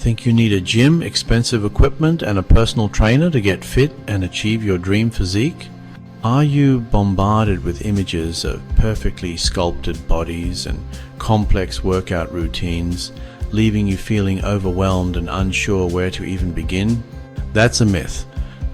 Think you need a gym, expensive equipment, and a personal trainer to get fit and achieve your dream physique? Are you bombarded with images of perfectly sculpted bodies and complex workout routines, leaving you feeling overwhelmed and unsure where to even begin? That's a myth,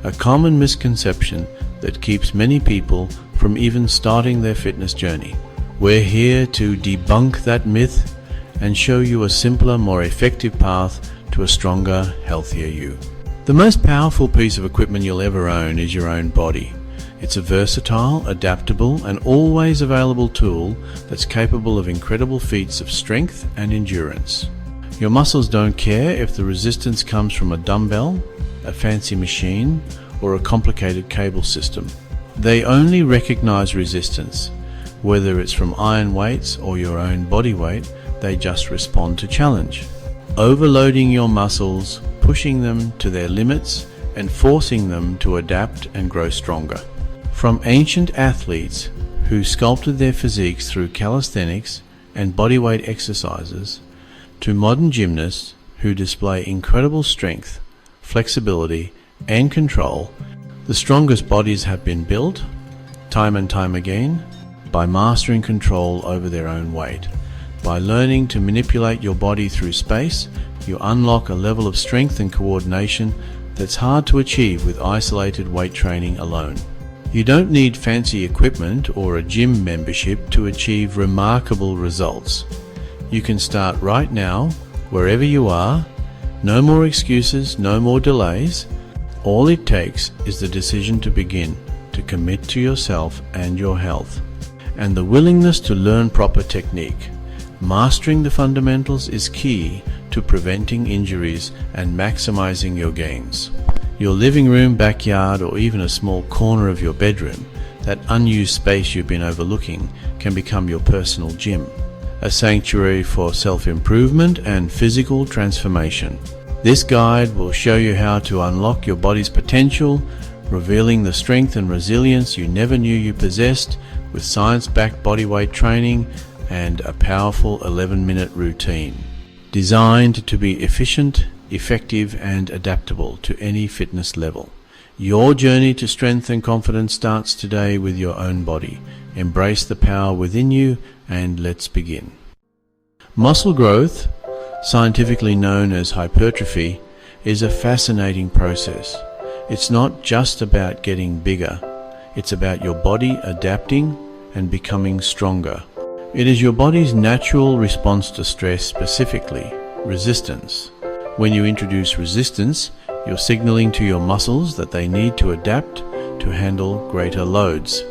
a common misconception that keeps many people from even starting their fitness journey. We're here to debunk that myth and show you a simpler, more effective path to a stronger, healthier you. The most powerful piece of equipment you'll ever own is your own body. It's a versatile, adaptable, and always available tool that's capable of incredible feats of strength and endurance. Your muscles don't care if the resistance comes from a dumbbell, a fancy machine, or a complicated cable system. They only recognize resistance. Whether it's from iron weights or your own body weight, they just respond to challenge. Overloading your muscles, pushing them to their limits, and forcing them to adapt and grow stronger. From ancient athletes who sculpted their physiques through calisthenics and bodyweight exercises, to modern gymnasts who display incredible strength, flexibility, and control, the strongest bodies have been built, time and time again, by mastering control over their own weight. By learning to manipulate your body through space, you unlock a level of strength and coordination that's hard to achieve with isolated weight training alone. You don't need fancy equipment or a gym membership to achieve remarkable results. You can start right now, wherever you are. No more excuses, no more delays. All it takes is the decision to begin, to commit to yourself and your health, and the willingness to learn proper technique. Mastering the fundamentals is key to preventing injuries and maximizing your gains. Your living room, backyard, or even a small corner of your bedroom, that unused space you've been overlooking, can become your personal gym, a sanctuary for self-improvement and physical transformation. This guide will show you how to unlock your body's potential, revealing the strength and resilience you never knew you possessed, with science-backed bodyweight training and a powerful 11-minute routine, designed to be efficient, effective, and adaptable to any fitness level. Your journey to strength and confidence starts today with your own body. Embrace the power within you, and let's begin. Muscle growth, scientifically known as hypertrophy, is a fascinating process. It's not just about getting bigger. It's about your body adapting and becoming stronger. It is your body's natural response to stress, specifically resistance. When you introduce resistance, you're signaling to your muscles that they need to adapt to handle greater loads.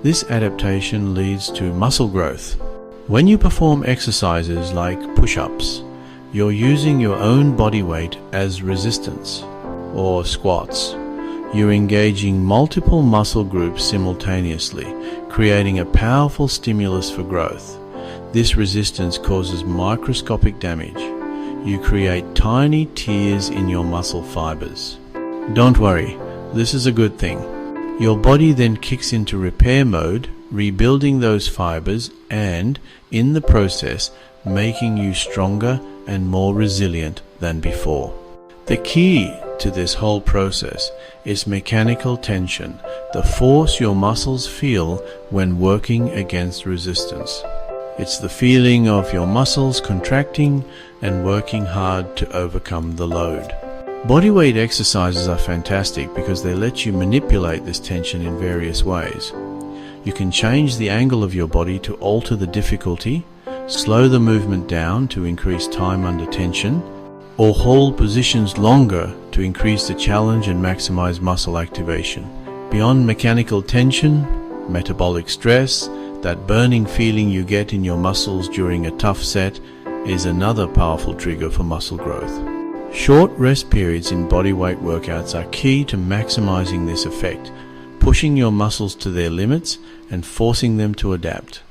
This adaptation leads to muscle growth. When you perform exercises like push-ups, you're using your own body weight as resistance, or squats. You're engaging multiple muscle groups simultaneously, creating a powerful stimulus for growth. This resistance causes microscopic damage. You create tiny tears in your muscle fibers. Don't worry, this is a good thing. Your body then kicks into repair mode, rebuilding those fibers and, in the process, making you stronger and more resilient than before. The key to this whole process is mechanical tension, the force your muscles feel when working against resistance. It's the feeling of your muscles contracting and working hard to overcome the load. Bodyweight exercises are fantastic because they let you manipulate this tension in various ways. You can change the angle of your body to alter the difficulty, slow the movement down to increase time under tension, or hold positions longer to increase the challenge and maximize muscle activation. Beyond mechanical tension, metabolic stress, that burning feeling you get in your muscles during a tough set, is another powerful trigger for muscle growth. Short rest periods in bodyweight workouts are key to maximizing this effect, pushing your muscles to their limits and forcing them to adapt.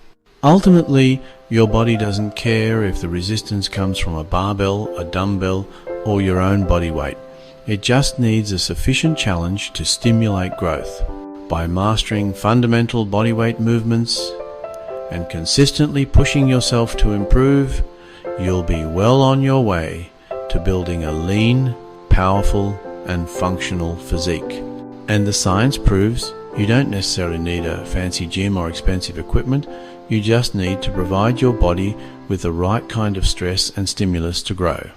Ultimately, your body doesn't care if the resistance comes from a barbell, a dumbbell, or your own body weight. It just needs a sufficient challenge to stimulate growth. By mastering fundamental bodyweight movements and consistently pushing yourself to improve, you'll be well on your way to building a lean, powerful, and functional physique. And the science proves you don't necessarily need a fancy gym or expensive equipment. You just need to provide your body with the right kind of stress and stimulus to grow.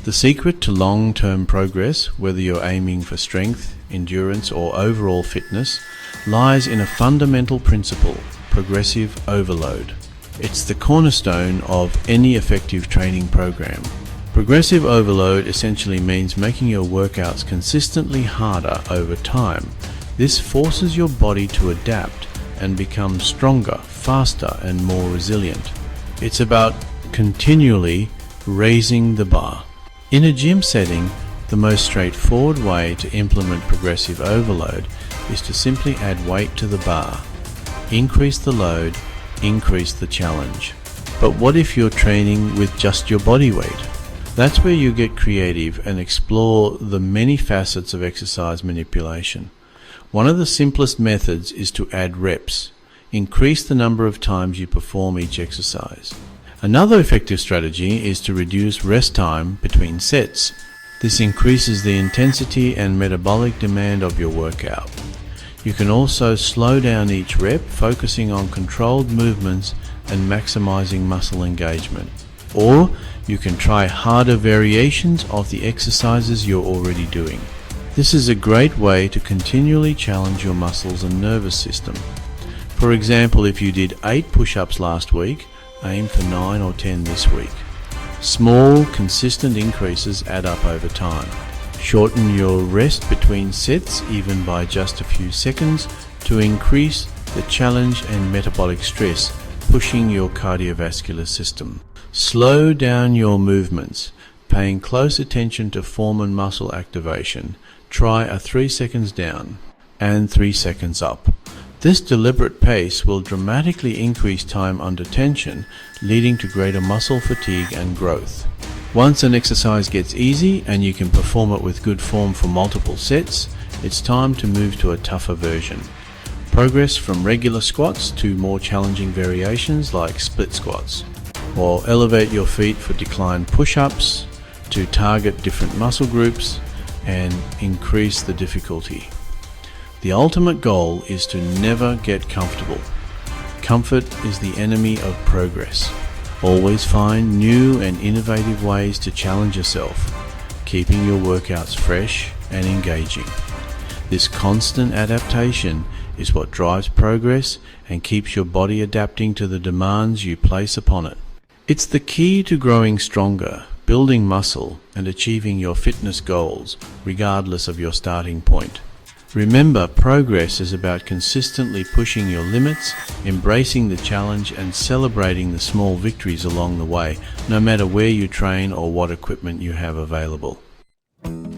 The secret to long-term progress, whether you're aiming for strength, endurance, or overall fitness, lies in a fundamental principle: progressive overload. It's the cornerstone of any effective training program. Progressive overload essentially means making your workouts consistently harder over time. This forces your body to adapt and become stronger, faster, and more resilient. It's about continually raising the bar. In a gym setting, the most straightforward way to implement progressive overload is to simply add weight to the bar. Increase the load, increase the challenge. But what if you're training with just your body weight? That's where you get creative and explore the many facets of exercise manipulation. One of the simplest methods is to add reps. Increase the number of times you perform each exercise. Another effective strategy is to reduce rest time between sets. This increases the intensity and metabolic demand of your workout. You can also slow down each rep, focusing on controlled movements and maximizing muscle engagement. Or you can try harder variations of the exercises you're already doing. This is a great way to continually challenge your muscles and nervous system. For example, if you did 8 push-ups last week, aim for 9 or 10 this week. Small, consistent increases add up over time. Shorten your rest between sets even by just a few seconds to increase the challenge and metabolic stress, pushing your cardiovascular system. Slow down your movements, paying close attention to form and muscle activation. Try a 3 seconds down and 3 seconds up. This deliberate pace will dramatically increase time under tension, leading to greater muscle fatigue and growth. Once an exercise gets easy and you can perform it with good form for multiple sets, it's time to move to a tougher version. Progress from regular squats to more challenging variations like split squats. Or elevate your feet for decline push-ups to target different muscle groups and increase the difficulty. The ultimate goal is to never get comfortable. Comfort is the enemy of progress. Always find new and innovative ways to challenge yourself, keeping your workouts fresh and engaging. This constant adaptation is what drives progress and keeps your body adapting to the demands you place upon it. It's the key to growing stronger, building muscle, and achieving your fitness goals, regardless of your starting point. Remember, progress is about consistently pushing your limits, embracing the challenge, and celebrating the small victories along the way, no matter where you train or what equipment you have available.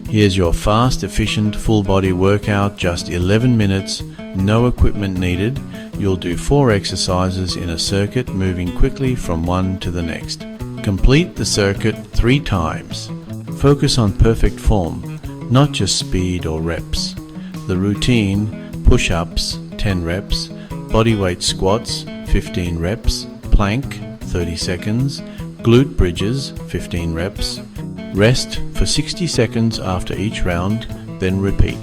Here's your fast, efficient, full-body workout, just 11 minutes, no equipment needed. You'll do 4 exercises in a circuit, moving quickly from one to the next. Complete the circuit 3 times. Focus on perfect form, not just speed or reps. The routine: push-ups 10 reps, bodyweight squats 15 reps, plank 30 seconds, glute bridges 15 reps. Rest for 60 seconds after each round, then repeat.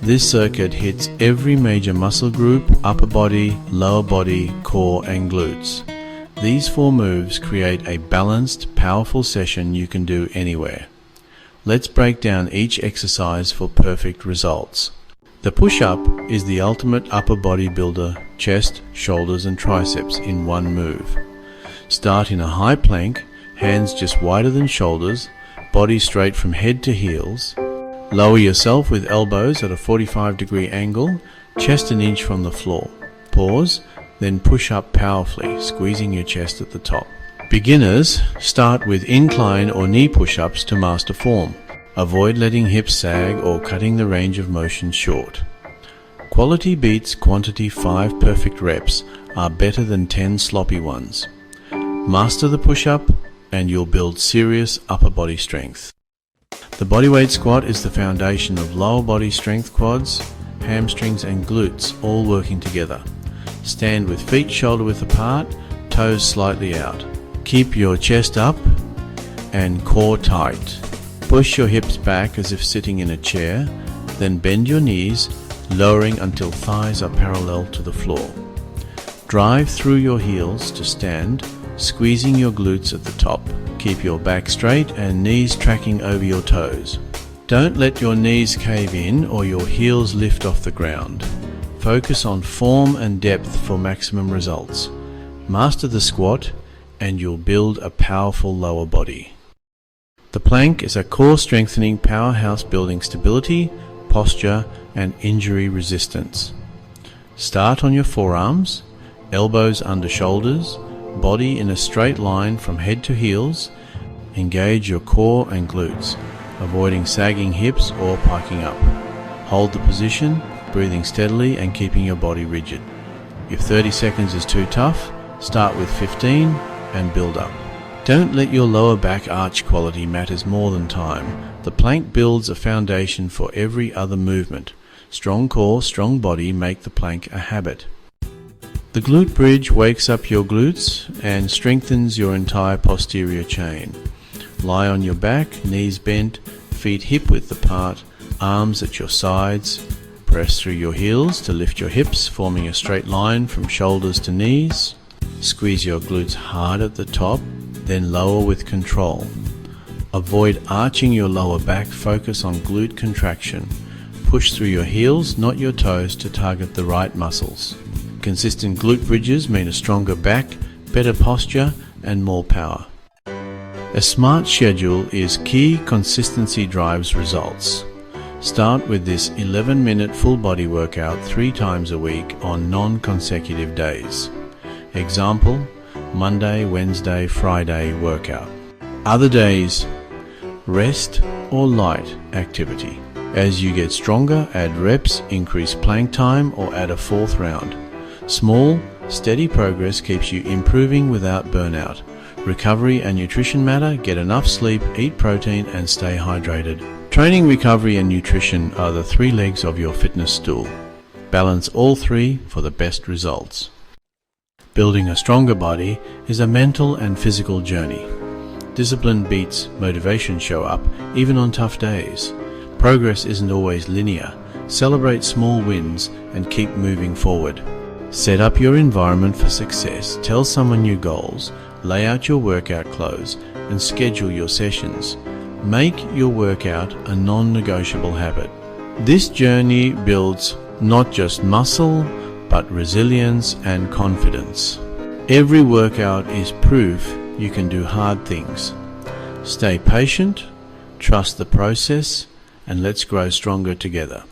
This circuit hits every major muscle group: upper body, lower body, core, and glutes. These 4 moves create a balanced, powerful session you can do anywhere. Let's break down each exercise for perfect results. The push-up is the ultimate upper body builder: chest, shoulders, and triceps in one move. Start in a high plank, hands just wider than shoulders, body straight from head to heels. Lower yourself with elbows at a 45-degree angle, chest an inch from the floor. Pause, then push up powerfully, squeezing your chest at the top. Beginners start with incline or knee push-ups to master form. Avoid letting hips sag or cutting the range of motion short. Quality beats quantity. 5 perfect reps are better than 10 sloppy ones. Master the push-up and you'll build serious upper body strength. The bodyweight squat is the foundation of lower body strength: quads, hamstrings, and glutes all working together. Stand with feet shoulder width apart, toes slightly out. Keep your chest up and core tight. Push your hips back as if sitting in a chair, then bend your knees, lowering until thighs are parallel to the floor. Drive through your heels to stand, squeezing your glutes at the top. Keep your back straight and knees tracking over your toes. Don't let your knees cave in or your heels lift off the ground. Focus on form and depth for maximum results. Master the squat and you'll build a powerful lower body. The plank is a core strengthening powerhouse building stability, posture and injury resistance. Start on your forearms, elbows under shoulders, body in a straight line from head to heels. Engage your core and glutes, avoiding sagging hips or piking up. Hold the position, breathing steadily and keeping your body rigid. If 30 seconds is too tough, start with 15 and build up. Don't let your lower back arch quality matters more than time. The plank builds a foundation for every other movement. Strong core, strong body make the plank a habit. The glute bridge wakes up your glutes and strengthens your entire posterior chain. Lie on your back, knees bent, feet hip width apart, arms at your sides. Press through your heels to lift your hips, forming a straight line from shoulders to knees. Squeeze your glutes hard at the top, then lower with control. Avoid arching your lower back, focus on glute contraction. Push through your heels, not your toes, to target the right muscles. Consistent glute bridges mean a stronger back, better posture, and more power. A smart schedule is key. Consistency drives results. Start with this 11-minute full body workout 3 times a week on non-consecutive days. Example, Monday, Wednesday, Friday workout. Other days, rest or light activity. As you get stronger, add reps, increase plank time, or add a 4th round. Small, steady progress keeps you improving without burnout. Recovery and nutrition matter. Get enough sleep, eat protein, and stay hydrated. Training, recovery, and nutrition are the 3 legs of your fitness stool. Balance all 3 for the best results. Building a stronger body is a mental and physical journey. Discipline beats motivation show up, even on tough days. Progress isn't always linear. Celebrate small wins and keep moving forward. Set up your environment for success. Tell someone your goals. Lay out your workout clothes and schedule your sessions. Make your workout a non-negotiable habit. This journey builds not just muscle, but resilience and confidence. Every workout is proof you can do hard things. Stay patient, trust the process, and let's grow stronger together.